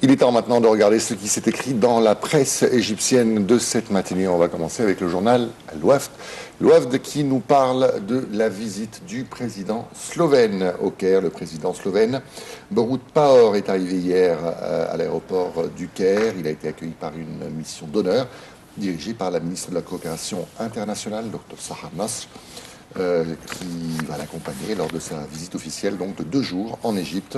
Il est temps maintenant de regarder ce qui s'est écrit dans la presse égyptienne de cette matinée. On va commencer avec le journal Al-Wafd. Al-Wafd qui nous parle de la visite du président slovène au Caire. Le président slovène Borut Pahor est arrivé hier à l'aéroport du Caire. Il a été accueilli par une mission d'honneur dirigée par la ministre de la Coopération internationale, Dr Sahar Nasr, qui va l'accompagner lors de sa visite officielle donc, de 2 jours en Égypte.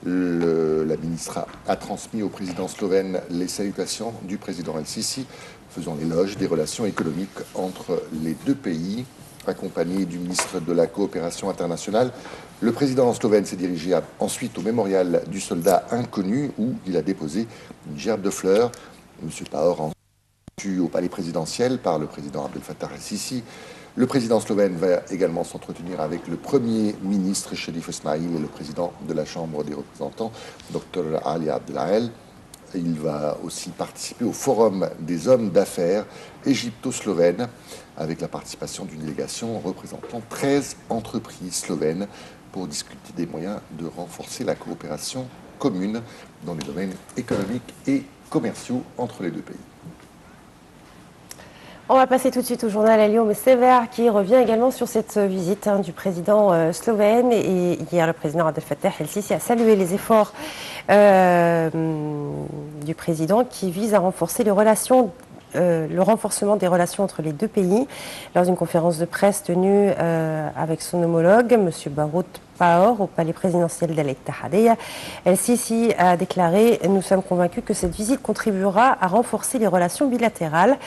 La ministre a transmis au président slovène les salutations du président El-Sisi, faisant l'éloge des relations économiques entre les 2 pays. Accompagné du ministre de la Coopération internationale, le président slovène s'est dirigé ensuite au mémorial du soldat inconnu où il a déposé une gerbe de fleurs. M. Pahor reçu au palais présidentiel par le président Abdel Fattah El-Sisi. Le président slovène va également s'entretenir avec le Premier ministre Sherif Esmail et le président de la Chambre des représentants, Dr Ali Abdelahel. Il va aussi participer au Forum des hommes d'affaires égypto-slovènes avec la participation d'une délégation représentant 13 entreprises slovènes pour discuter des moyens de renforcer la coopération commune dans les domaines économiques et commerciaux entre les 2 pays. On va passer tout de suite au journal Al-Yom Sever qui revient également sur cette visite du président slovène. Et hier, le président Abdel Fattah El-Sisi a salué les efforts du président qui visent à renforcer le renforcement des relations entre les 2 pays. Lors d'une conférence de presse tenue avec son homologue, M. Borut Pahor, au palais présidentiel d'Al-Ittihadiyya, El-Sisi a déclaré « Nous sommes convaincus que cette visite contribuera à renforcer les relations bilatérales ».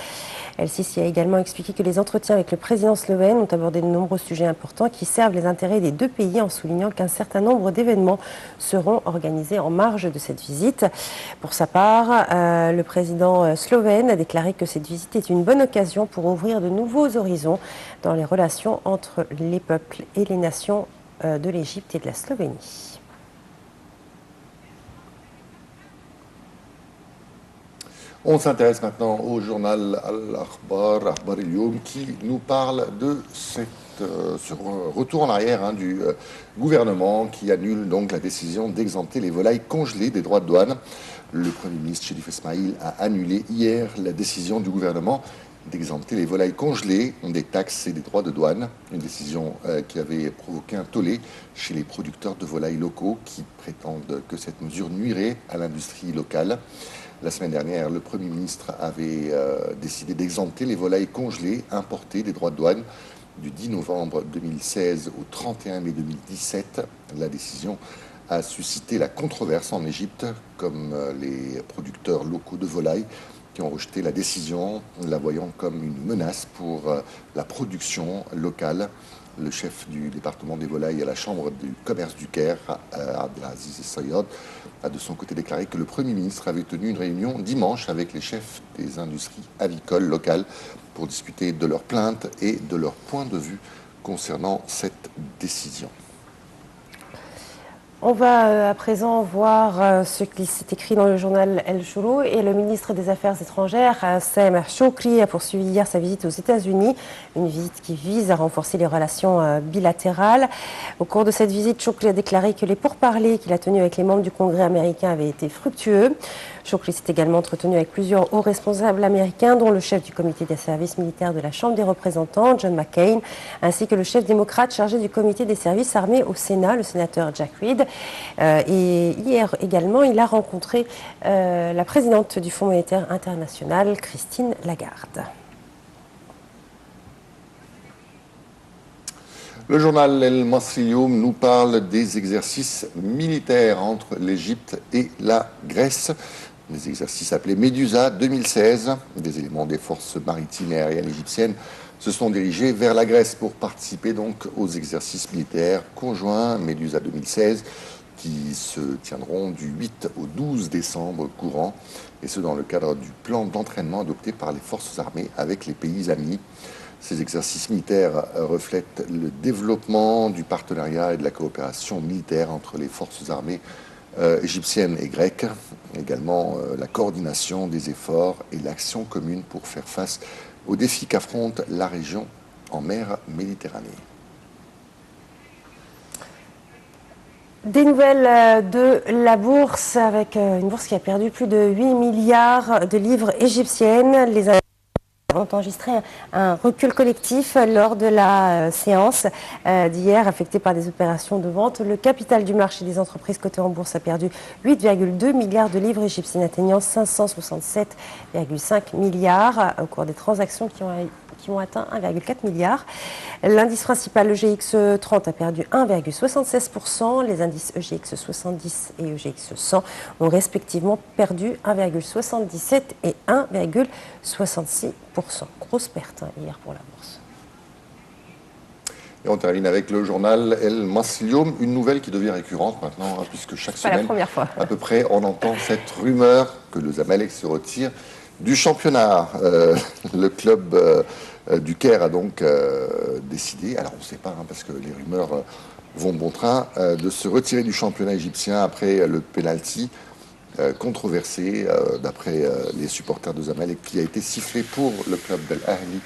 El-Sisi a également expliqué que les entretiens avec le président slovène ont abordé de nombreux sujets importants qui servent les intérêts des 2 pays, en soulignant qu'un certain nombre d'événements seront organisés en marge de cette visite. Pour sa part, le président slovène a déclaré que cette visite est une bonne occasion pour ouvrir de nouveaux horizons dans les relations entre les peuples et les nations de l'Égypte et de la Slovénie. On s'intéresse maintenant au journal Al-Akhbar, Akhbar El-Yom, qui nous parle de ce retour en arrière du gouvernement qui annule donc la décision d'exempter les volailles congelées des droits de douane. Le Premier ministre Sherif Esmail a annulé hier la décision du gouvernement d'exempter les volailles congelées des taxes et des droits de douane, une décision qui avait provoqué un tollé chez les producteurs de volailles locaux qui prétendent que cette mesure nuirait à l'industrie locale. La semaine dernière, le Premier ministre avait décidé d'exempter les volailles congelées importées des droits de douane du 10 novembre 2016 au 31 mai 2017. La décision a suscité la controverse en Égypte, comme les producteurs locaux de volailles qui ont rejeté la décision, la voyant comme une menace pour la production locale. Le chef du département des volailles à la Chambre du commerce du Caire, Abdelaziz Sayad, a de son côté déclaré que le Premier ministre avait tenu une réunion dimanche avec les chefs des industries avicoles locales pour discuter de leurs plaintes et de leur point de vue concernant cette décision. On va à présent voir ce qui s'est écrit dans le journal El Shroud et le ministre des Affaires étrangères, Sameh Shoukry, a poursuivi hier sa visite aux États-Unis, une visite qui vise à renforcer les relations bilatérales. Au cours de cette visite, Shoukry a déclaré que les pourparlers qu'il a tenus avec les membres du Congrès américain avaient été fructueux. Shoukry s'est également entretenu avec plusieurs hauts responsables américains, dont le chef du comité des services militaires de la Chambre des représentants, John McCain, ainsi que le chef démocrate chargé du comité des services armés au Sénat, le sénateur Jack Reed. Et hier également, il a rencontré la présidente du Fonds monétaire international, Christine Lagarde. Le journal El Masriyoum nous parle des exercices militaires entre l'Égypte et la Grèce. Des exercices appelés Médusa 2016. Des éléments des forces maritimes et aériennes égyptiennes se sont dirigés vers la Grèce pour participer donc aux exercices militaires conjoints Médusa 2016 qui se tiendront du 8 au 12 décembre courant, et ce dans le cadre du plan d'entraînement adopté par les forces armées avec les pays amis. Ces exercices militaires reflètent le développement du partenariat et de la coopération militaire entre les forces armées égyptiennes et grecques, également la coordination des efforts et l'action commune pour faire face aux défis qu'affronte la région en mer Méditerranée. Des nouvelles de la bourse, avec une bourse qui a perdu plus de 8 milliards de livres égyptiennes. Les ont enregistré un recul collectif lors de la séance d'hier affectée par des opérations de vente. Le capital du marché des entreprises cotées en bourse a perdu 8,2 milliards de livres égyptiennes, atteignant 567,5 milliards au cours des transactions qui ont atteint 1,4 milliard. L'indice principal, le GX30, a perdu 1,76%. Les indices EGX 70 et EGX 100 ont respectivement perdu 1,77 et 1,66%. Grosse perte hier pour la bourse. Et on termine avec le journal El Maslium, une nouvelle qui devient récurrente maintenant, puisque chaque semaine, la première fois, à peu près, on entend cette rumeur que le Zamalek se retire du championnat. Le club du Caire a donc décidé, alors on ne sait pas, parce que les rumeurs vont bon train, de se retirer du championnat égyptien après le penalty controversé, d'après les supporters de Zamalek, qui a été sifflé pour le club d'Al Ahly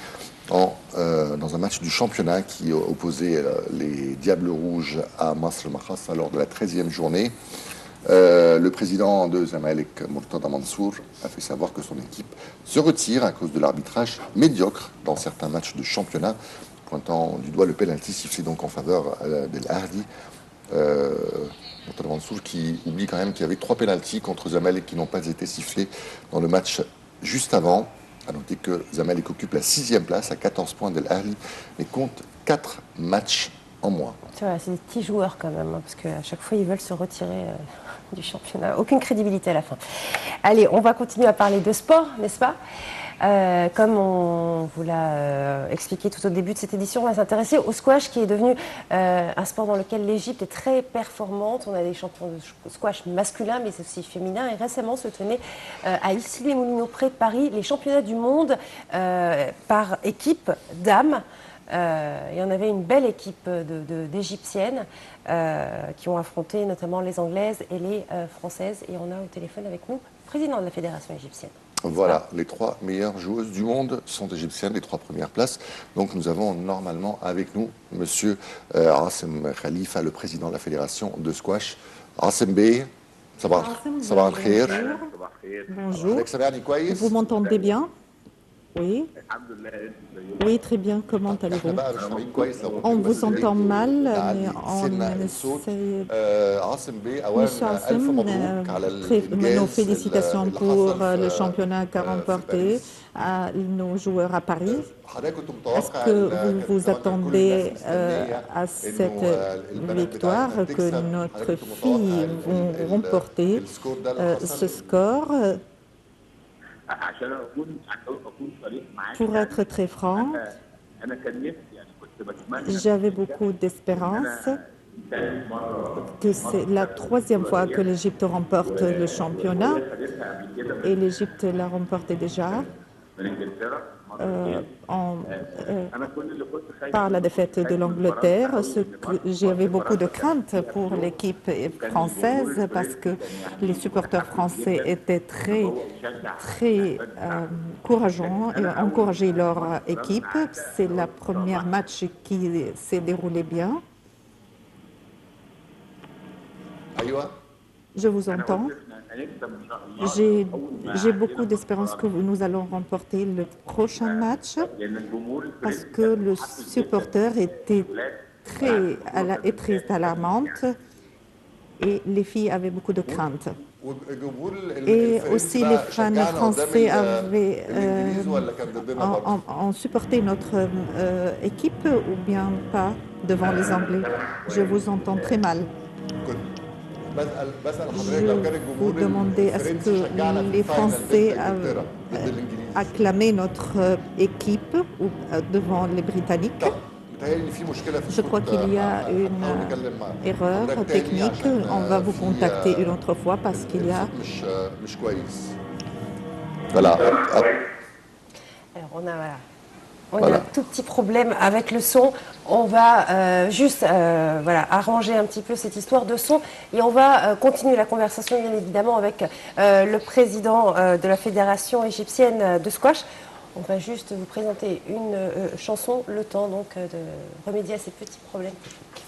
dans un match du championnat qui opposait les Diables Rouges à Masr Makhassa lors de la 13e journée. Le président de Zamalek, Murtada Mansour, a fait savoir que son équipe se retire à cause de l'arbitrage médiocre dans certains matchs de championnat, pointant du doigt le penalty sifflé donc en faveur d'Al Ahly. Murtada Mansour qui oublie quand même qu'il y avait 3 pénaltys contre Zamalek qui n'ont pas été sifflés dans le match juste avant. À noter que Zamalek occupe la 6e place à 14 points d'Al Ahly, mais compte 4 matchs en moins. C'est des petits joueurs quand même, parce qu'à chaque fois ils veulent se retirer du championnat. Aucune crédibilité à la fin. Allez, on va continuer à parler de sport, n'est-ce pas ? Comme on vous l'a expliqué tout au début de cette édition, on va s'intéresser au squash, qui est devenu un sport dans lequel l'Égypte est très performante. On a des champions de squash masculins, mais aussi féminins. Et récemment se tenait à Issy-les-Moulineaux, près de Paris, les championnats du monde par équipe dames. Il y en avait une belle équipe d'Égyptiennes qui ont affronté notamment les Anglaises et les Françaises. Et on a au téléphone avec nous le président de la fédération égyptienne. Voilà, les 3 meilleures joueuses du monde sont égyptiennes, les 3 premières places. Donc nous avons normalement avec nous Monsieur Assem Khalifa, le président de la fédération de squash. Assem Bey, ça va khir. Bonjour. Vous m'entendez bien? Oui. Oui, très bien. Comment allez-vous? On vous entend mal, mais on essaie. Monsieur Assem, nos félicitations pour le championnat qu'a remporté à nos joueurs à Paris. Est-ce que vous vous attendez à cette victoire, que notre fille vont remporter ce score? Pour être très franc, j'avais beaucoup d'espérance que c'est la 3e fois que l'Égypte remporte le championnat, et l'Égypte l'a remporté déjà par la défaite de l'Angleterre. J'avais beaucoup de craintes pour l'équipe française parce que les supporters français étaient très courageants et encourageaient leur équipe. C'est le premier match qui s'est déroulé bien. Je vous entends. J'ai beaucoup d'espérance que nous allons remporter le prochain match parce que le supporter était très alarmante et les filles avaient beaucoup de craintes. Et aussi les fans français ont supporté notre équipe ou bien pas devant les Anglais. Je vous entends très mal. Je vous demandais, est-ce que les Français acclamaient notre équipe devant les Britanniques? Je crois qu'il y a une erreur technique. On va vous contacter une autre fois parce qu'il y a... Voilà. Alors on a un tout petit problème avec le son. On va juste arranger un petit peu cette histoire de son et on va continuer la conversation bien évidemment avec le président de la fédération égyptienne de squash. On va juste vous présenter une chanson, le temps donc de remédier à ces petits problèmes techniques.